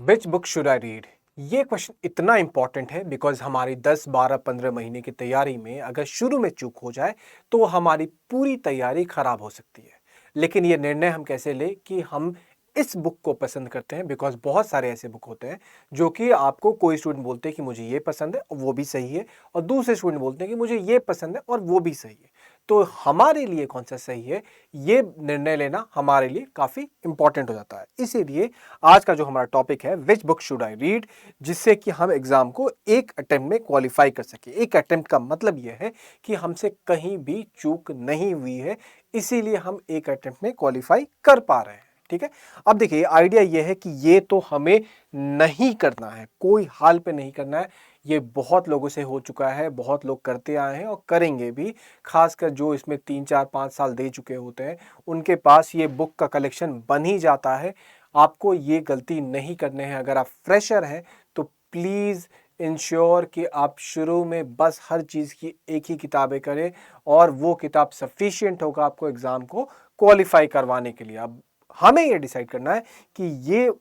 Which book should I read? ये question इतना important है बिकॉज हमारी 10, 12, 15 महीने की तैयारी में अगर शुरू में चूक हो जाए तो हमारी पूरी तैयारी खराब हो सकती है। लेकिन ये निर्णय हम कैसे ले कि हम इस बुक को पसंद करते हैं, बिकॉज बहुत सारे ऐसे बुक होते हैं जो कि आपको कोई स्टूडेंट बोलते हैं कि मुझे ये पसंद है और वो भी सही है, और दूसरे स्टूडेंट बोलते हैं कि मुझे ये पसंद है और वो भी सही है। तो हमारे लिए कौन सा सही है, ये निर्णय लेना हमारे लिए काफी इंपॉर्टेंट हो जाता है। इसीलिए आज का जो हमारा टॉपिक है, which book should I read, जिससे कि हम एग्जाम को एक अटेम्प्ट में क्वालिफाई कर सके। एक अटेम्प्ट का मतलब यह है कि हमसे कहीं भी चूक नहीं हुई है, इसीलिए हम एक अटेम्प्ट में क्वालिफाई कर पा रहे हैं। ठीक है, अब देखिए आइडिया यह है कि ये तो हमें नहीं करना है, कोई हाल पे नहीं करना है। ये बहुत लोगों से हो चुका है, बहुत लोग करते आए हैं और करेंगे भी। खासकर जो इसमें 3, 4, 5 साल दे चुके होते हैं, उनके पास ये बुक का कलेक्शन बन ही जाता है। आपको ये गलती नहीं करने हैं। अगर आप फ्रेशर हैं तो प्लीज़ इंश्योर कि आप शुरू में बस हर चीज़ की एक ही किताबें करें, और वो किताब सफिशिएंट होगा आपको एग्ज़ाम को क्वालिफाई करवाने के लिए। अब हमें ये डिसाइड करना है कि ये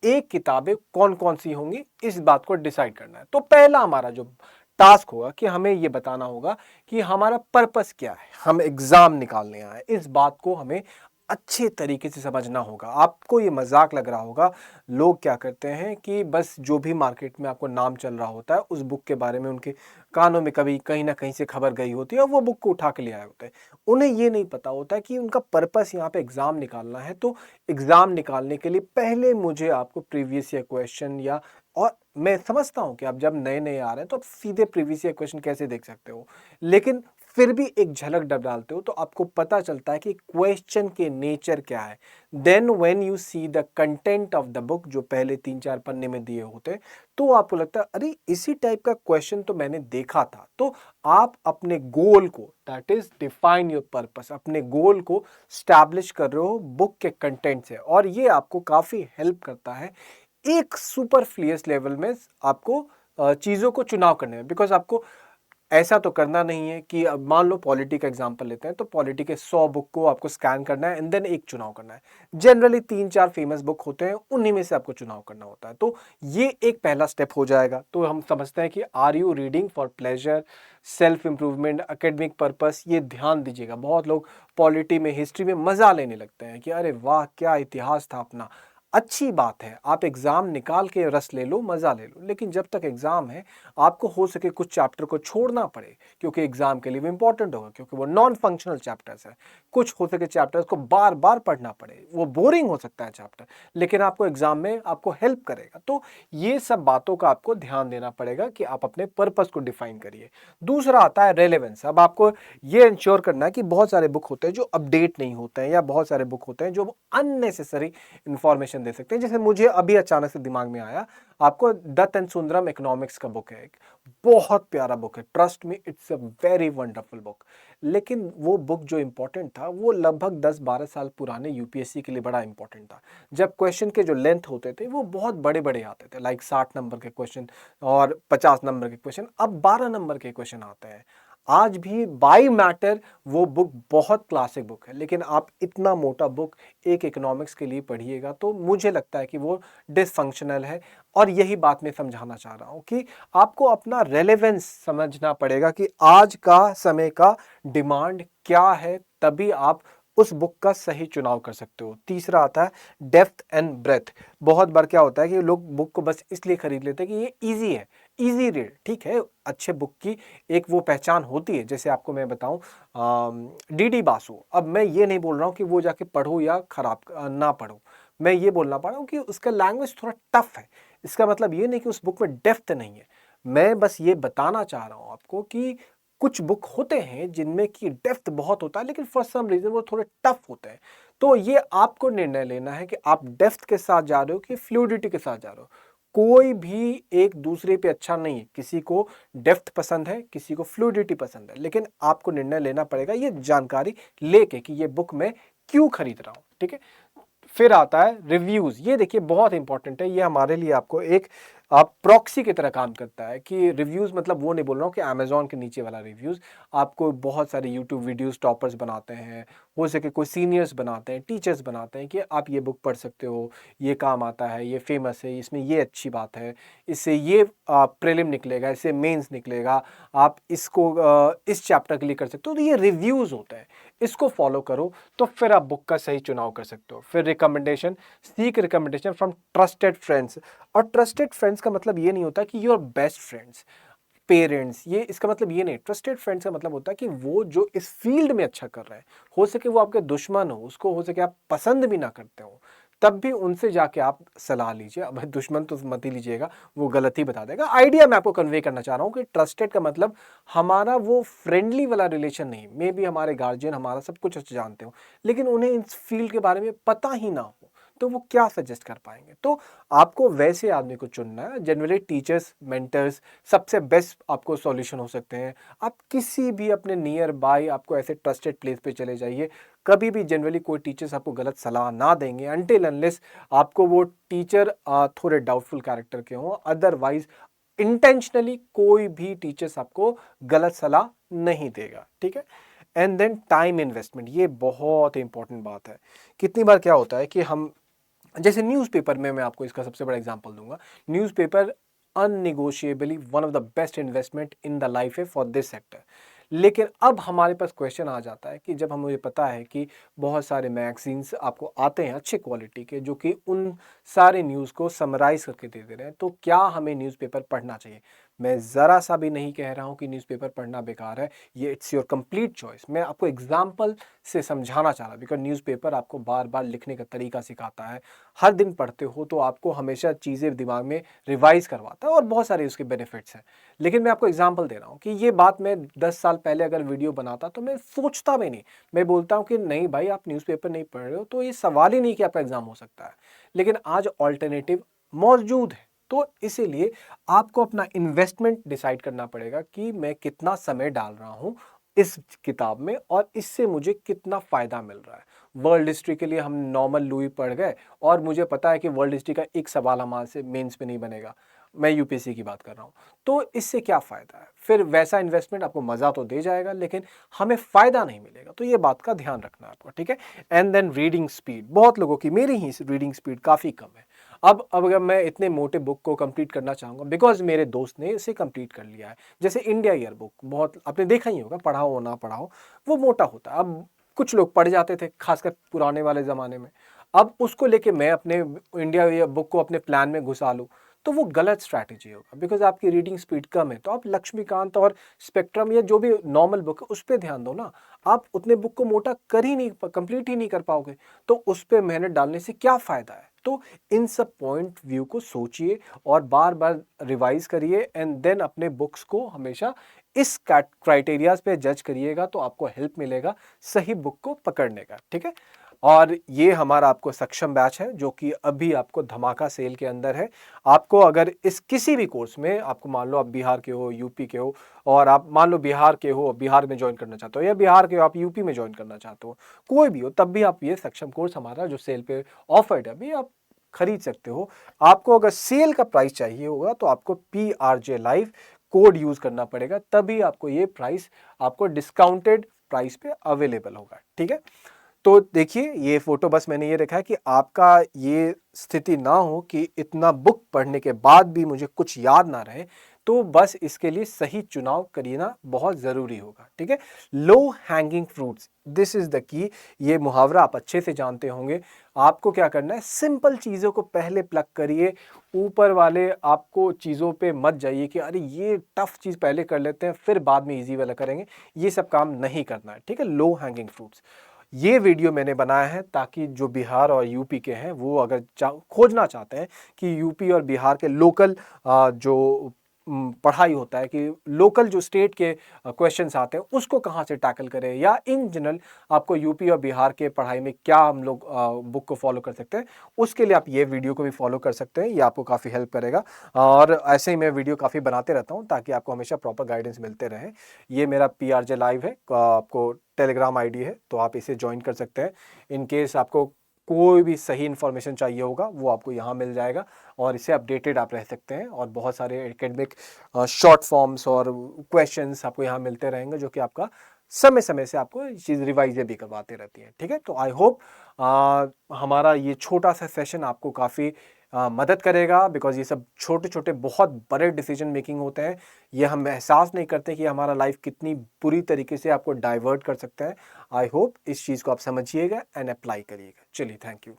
एक किताबें कौन कौन सी होंगी, इस बात को डिसाइड करना है। तो पहला हमारा जो टास्क होगा कि हमें ये बताना होगा कि हमारा पर्पस क्या है। हम एग्जाम निकालने आए, इस बात को हमें अच्छे तरीके से समझना होगा। आपको ये मजाक लग रहा होगा, लोग क्या करते हैं कि बस जो भी मार्केट में आपको नाम चल रहा होता है उस बुक के बारे में उनके कानों में कभी कहीं ना कहीं से खबर गई होती है और वो बुक को उठा के ले आए होते हैं। उन्हें ये नहीं पता होता कि उनका पर्पस यहाँ पे एग्जाम निकालना है। तो एग्जाम निकालने के लिए पहले मुझे आपको प्रीवियस ईयर क्वेश्चन, या और मैं समझता हूं कि आप जब नए नए आ रहे हैं तो आप सीधे प्रीवियस ईयर क्वेश्चन कैसे देख सकते हो, लेकिन फिर भी एक झलक डालते हो तो आपको पता चलता है कि क्वेश्चन के नेचर क्या है। Then when you see the content of the book, जो पहले 3-4 पन्ने में दिए होते हैं, तो आपको लगता है अरे इसी टाइप का क्वेश्चन तो मैंने देखा था। तो आप अपने गोल को, that is define your purpose, अपने गोल को स्टैब्लिश कर रहे हो बुक के कंटेंट से, और ये आपको काफी हेल्प करता है एक सुपरफ्लुअस लेवल में आपको चीजों को चुनाव करने में। बिकॉज आपको ऐसा तो करना नहीं है कि अब मान लो पॉलिटी का एग्जांपल लेते हैं, तो पॉलिटी के 100 बुक को आपको स्कैन करना है एंड देन एक चुनाव करना है। जनरली 3-4 फेमस बुक होते हैं, उन्हीं में से आपको चुनाव करना होता है। तो ये एक पहला स्टेप हो जाएगा। तो हम समझते हैं कि are you reading for pleasure, self improvement, academic purpose. ये ध्यान दीजिएगा, बहुत लोग पॉलिटी में, हिस्ट्री में मजा लेने लगते हैं कि अरे वाह क्या इतिहास था अपना। अच्छी बात है, आप एग्जाम निकाल के रस ले लो, मजा ले लो, लेकिन जब तक एग्जाम है आपको हो सके कुछ चैप्टर को छोड़ना पड़े, क्योंकि एग्जाम के लिए वो इंपॉर्टेंट होगा, क्योंकि वो नॉन फंक्शनल चैप्टर्स है। कुछ हो सके चैप्टर्स को बार बार पढ़ना पड़े, वो बोरिंग हो सकता है चैप्टर, लेकिन आपको एग्जाम में आपको हेल्प करेगा। तो ये सब बातों का आपको ध्यान देना पड़ेगा कि आप अपने पर्पस को डिफाइन करिए। दूसरा आता है रेलेवेंस। अब आपको ये इंश्योर करना है कि बहुत सारे बुक होते हैं जो अपडेट नहीं होते हैं, या बहुत सारे बुक होते हैं जो अननेसेसरी इंफॉर्मेशन दे सकते हैं। जैसे मुझे अभी अचानक से दिमाग में आया, आपको दत्त एंड सुंदरम इकोनॉमिक्स का बुक है, एक बहुत प्यारा बुक है, trust me it's a very wonderful book. लेकिन वो बुक जो इंपॉर्टेंट था वो लगभग 10-12 साल पुराने यूपीएससी के लिए बड़ा इंपॉर्टेंट था, जब क्वेश्चन के जो लेंथ होते थे वो बहुत बड़े बड़े आते थे, लाइक 60 नंबर के क्वेश्चन और 50 नंबर के क्वेश्चन, अब 12 नंबर के क्वेश्चन आते हैं। आज भी बाई मैटर वो बुक बहुत क्लासिक बुक है, लेकिन आप इतना मोटा बुक एक इकोनॉमिक्स के लिए पढ़िएगा तो मुझे लगता है कि वो डिसफंक्शनल है। और यही बात मैं समझाना चाह रहा हूं कि आपको अपना रेलेवेंस समझना पड़ेगा कि आज का समय का डिमांड क्या है, तभी आप उस बुक का सही चुनाव कर सकते हो। तीसरा आता है डेप्थ एंड ब्रेथ। बहुत बार क्या होता है कि लोग बुक को बस इसलिए खरीद लेते हैं कि ये इजी है, इजी रीड। ठीक है, अच्छे बुक की एक वो पहचान होती है। जैसे आपको मैं बताऊं, डीडी बासु, अब मैं ये नहीं बोल रहा हूँ कि वो जाके पढ़ो या खराब ना पढ़ो, मैं ये बोलना पा रहा हूँ कि उसका लैंग्वेज थोड़ा टफ है। इसका मतलब ये नहीं कि उस बुक में डेप्थ नहीं है, मैं बस ये बताना चाह रहा हूँ आपको कि कुछ बुक होते हैं जिनमें की डेप्थ बहुत होता है, लेकिन फॉर सम रीजन वो थोड़े टफ होते हैं। तो ये आपको निर्णय लेना है कि आप डेप्थ के साथ जा रहे हो कि फ्लूइडिटी के साथ जा रहे हो। कोई भी एक दूसरे पे अच्छा नहीं है, किसी को डेप्थ पसंद है, किसी को फ्लूइडिटी पसंद है, लेकिन आपको निर्णय लेना पड़ेगा ये जानकारी लेके कि ये बुक मैं क्यों खरीद रहा हूं। ठीक है, फिर आता है रिव्यूज। ये देखिए बहुत इंपॉर्टेंट है, ये हमारे लिए आपको एक आप प्रॉक्सी की तरह काम करता है कि रिव्यूज़, मतलब वो नहीं बोल रहा हूँ कि अमेज़न के नीचे वाला रिव्यूज़, आपको बहुत सारे यूट्यूब वीडियोज़ टॉपर्स बनाते हैं, हो सके कोई सीनियर्स बनाते हैं, टीचर्स बनाते हैं कि आप ये बुक पढ़ सकते हो, ये काम आता है, ये फेमस है, इसमें ये अच्छी बात है, इससे ये प्रीलिम निकलेगा, इससे मेंस निकलेगा, आप इसको इस चैप्टर के लिए कर सकते हो। तो ये रिव्यूज़ होते हैं, इसको फॉलो करो तो फिर आप बुक का सही चुनाव कर सकते हो। फिर recommendation, seek recommendation from trusted friends. और ट्रस्टेड फ्रेंड्स का मतलब ये नहीं होता कि योर बेस्ट फ्रेंड्स, पेरेंट्स, ये इसका मतलब ये नहीं। ट्रस्टेड फ्रेंड्स का मतलब होता है कि वो जो इस फील्ड में अच्छा कर रहे हैं, हो सके वो आपके दुश्मन हो, उसको हो सके आप पसंद भी ना करते हो, तब भी उनसे जाके आप सलाह लीजिए। अब दुश्मन तो मत ही लीजिएगा, वो गलत ही बता देगा। आइडिया मैं आपको कन्वे करना चाह रहा हूँ कि ट्रस्टेड का मतलब हमारा वो फ्रेंडली वाला रिलेशन नहीं। मे बी हमारे गार्जियन हमारा सब कुछ अच्छा जानते हो, लेकिन उन्हें इस फील्ड के बारे में पता ही ना हो, तो वो क्या सजेस्ट कर पाएंगे। तो आपको वैसे आदमी को चुनना है। जनरली टीचर्स, मेंटर्स सबसे बेस्ट आपको सॉल्यूशन हो सकते हैं। आप किसी भी अपने नियर बाय आपको ऐसे ट्रस्टेड प्लेस पे चले जाइए, कभी भी जनरली कोई टीचर्स आपको गलत सलाह ना देंगे अनटिल अनलेस आपको वो टीचर थोड़े डाउटफुल कैरेक्टर के हों। अदरवाइज इंटेंशनली कोई भी टीचर्स आपको गलत सलाह नहीं देगा, ठीक है। एंड देन टाइम इन्वेस्टमेंट, ये बहुत इंपॉर्टेंट बात है। कितनी बार क्या होता है कि हम, जैसे न्यूज़पेपर में, मैं आपको इसका सबसे बड़ा एग्जांपल दूंगा। Newspaper unnegotiably one of the best investment in the life है फॉर दिस सेक्टर। लेकिन अब हमारे पास क्वेश्चन आ जाता है कि जब हमें पता है कि बहुत सारे मैगजीन्स आपको आते हैं अच्छे क्वालिटी के, जो कि उन सारे न्यूज़ को समराइज करके दे दे रहे हैं, तो क्या हमें न्यूज़पेपर पढ़ना चाहिए? मैं ज़रा सा भी नहीं कह रहा हूँ कि न्यूज़पेपर पढ़ना बेकार है, ये इट्स योर कंप्लीट चॉइस। मैं आपको एग्जाम्पल से समझाना चाह रहा, बिकॉज न्यूज़पेपर आपको बार बार लिखने का तरीका सिखाता है। हर दिन पढ़ते हो तो आपको हमेशा चीज़ें दिमाग में रिवाइज करवाता है और बहुत सारे उसके बेनिफिट्स हैं। लेकिन मैं आपको एग्जांपल दे रहा हूँ कि ये बात मैं 10 साल पहले अगर वीडियो बनाता तो मैं सोचता भी नहीं। मैं बोलता हूँ कि नहीं भाई, आप न्यूज़पेपर नहीं पढ़ रहे हो तो ये सवाल ही नहीं कि आपका एग्जाम हो सकता है। लेकिन आज ऑल्टरनेटिव मौजूद है, तो इसीलिए आपको अपना इन्वेस्टमेंट डिसाइड करना पड़ेगा कि मैं कितना समय डाल रहा हूँ इस किताब में और इससे मुझे कितना फायदा मिल रहा है। वर्ल्ड हिस्ट्री के लिए हम नॉर्मल लुई पढ़ गए और मुझे पता है कि वर्ल्ड हिस्ट्री का एक सवाल हमारे से मेंस पे नहीं बनेगा, मैं यूपीएससी की बात कर रहा हूँ, तो इससे क्या फ़ायदा है? फिर वैसा इन्वेस्टमेंट आपको मज़ा तो दे जाएगा लेकिन हमें फ़ायदा नहीं मिलेगा, तो ये बात का ध्यान रखना है आपको, ठीक है। एंड देन रीडिंग स्पीड, बहुत लोगों की, मेरी ही रीडिंग स्पीड काफ़ी कम है। अब अगर मैं इतने मोटे बुक को कंप्लीट करना चाहूँगा, बिकॉज मेरे दोस्त ने इसे कंप्लीट कर लिया है, जैसे इंडिया ईयर बुक, बहुत आपने देखा ही होगा, पढ़ाओ ना पढ़ाओ वो मोटा होता है। अब कुछ लोग पढ़ जाते थे खासकर पुराने वाले ज़माने में, अब उसको लेके मैं अपने इंडिया ईयर बुक को अपने प्लान में घुसा लूँ तो वो गलत स्ट्रैटेजी होगा, बिकॉज आपकी रीडिंग स्पीड कम है। तो आप लक्ष्मीकांत और स्पेक्ट्रम या जो भी नॉर्मल बुक है उस पर ध्यान दो ना। आप उतने बुक को मोटा कर ही नहीं, कंप्लीट ही नहीं कर पाओगे, तो उस पर मेहनत डालने से क्या फ़ायदा है? तो इन सब पॉइंट व्यू को सोचिए और बार बार रिवाइज करिए एंड देन अपने बुक्स को हमेशा इस क्राइटेरियाज पे जज करिएगा, तो आपको हेल्प मिलेगा सही बुक को पकड़ने का, ठीक है। और ये हमारा आपको सक्षम बैच है जो कि अभी आपको धमाका सेल के अंदर है। आपको अगर इस किसी भी कोर्स में, आपको मान लो आप बिहार के हो, यूपी के हो, और आप मान लो बिहार के हो, बिहार में ज्वाइन करना चाहते हो, या बिहार के हो आप यूपी में ज्वाइन करना चाहते हो, कोई भी हो, तब भी आप ये सक्षम कोर्स हमारा जो सेल पे ऑफर्ड है अभी आप खरीद सकते हो। आपको अगर सेल का प्राइस चाहिए होगा तो आपको PRJ लाइव कोड यूज करना पड़ेगा, तभी आपको ये प्राइस आपको डिस्काउंटेड प्राइस पे अवेलेबल होगा, ठीक है। तो देखिए, ये फोटो बस मैंने ये रखा है कि आपका ये स्थिति ना हो कि इतना बुक पढ़ने के बाद भी मुझे कुछ याद ना रहे, तो बस इसके लिए सही चुनाव करना बहुत जरूरी होगा, ठीक है। Low hanging fruits, this is the key. ये मुहावरा आप अच्छे से जानते होंगे। आपको क्या करना है, सिंपल चीजों को पहले प्लग करिए, ऊपर वाले आपको चीजों पे मत जाइए कि अरे ये टफ चीज पहले कर लेते हैं फिर बाद में इजी वाला करेंगे, ये सब काम नहीं करना है, ठीक है। लो हैंगिंग फ्रूट्स, ये वीडियो मैंने बनाया है ताकि जो बिहार और यूपी के हैं वो अगर खोजना चाहते हैं कि यूपी और बिहार के लोकल जो पढ़ाई होता है, कि लोकल जो स्टेट के क्वेश्चंस आते हैं उसको कहाँ से टैकल करें, या इन जनरल आपको यूपी और बिहार के पढ़ाई में क्या हम लोग बुक को फॉलो कर सकते हैं, उसके लिए आप ये वीडियो को भी फॉलो कर सकते हैं। ये आपको काफ़ी हेल्प करेगा। और ऐसे ही मैं वीडियो काफ़ी बनाते रहता हूँ ताकि आपको हमेशा प्रॉपर गाइडेंस मिलते रहे। ये मेरा PRJ लाइव है, आपको टेलीग्राम ID है, तो आप इसे ज्वाइन कर सकते हैं। इन केस आपको कोई भी सही इन्फॉर्मेशन चाहिए होगा वो आपको यहाँ मिल जाएगा और इससे अपडेटेड आप रह सकते हैं। और बहुत सारे एकेडमिक शॉर्ट फॉर्म्स और क्वेश्चंस आपको यहाँ मिलते रहेंगे जो कि आपका समय समय से आपको ये चीज़ रिवाइजें भी करवाते रहती हैं। ठीक है, तो आई होप हमारा ये छोटा सा सेशन आपको काफ़ी मदद करेगा, बिकॉज ये सब छोटे छोटे बहुत बड़े डिसीजन मेकिंग होते हैं। ये हम एहसास नहीं करते कि हमारा लाइफ कितनी बुरी तरीके से आपको डाइवर्ट कर सकता है। आई होप इस चीज़ को आप समझिएगा एंड अप्लाई करिएगा। चलिए, थैंक यू।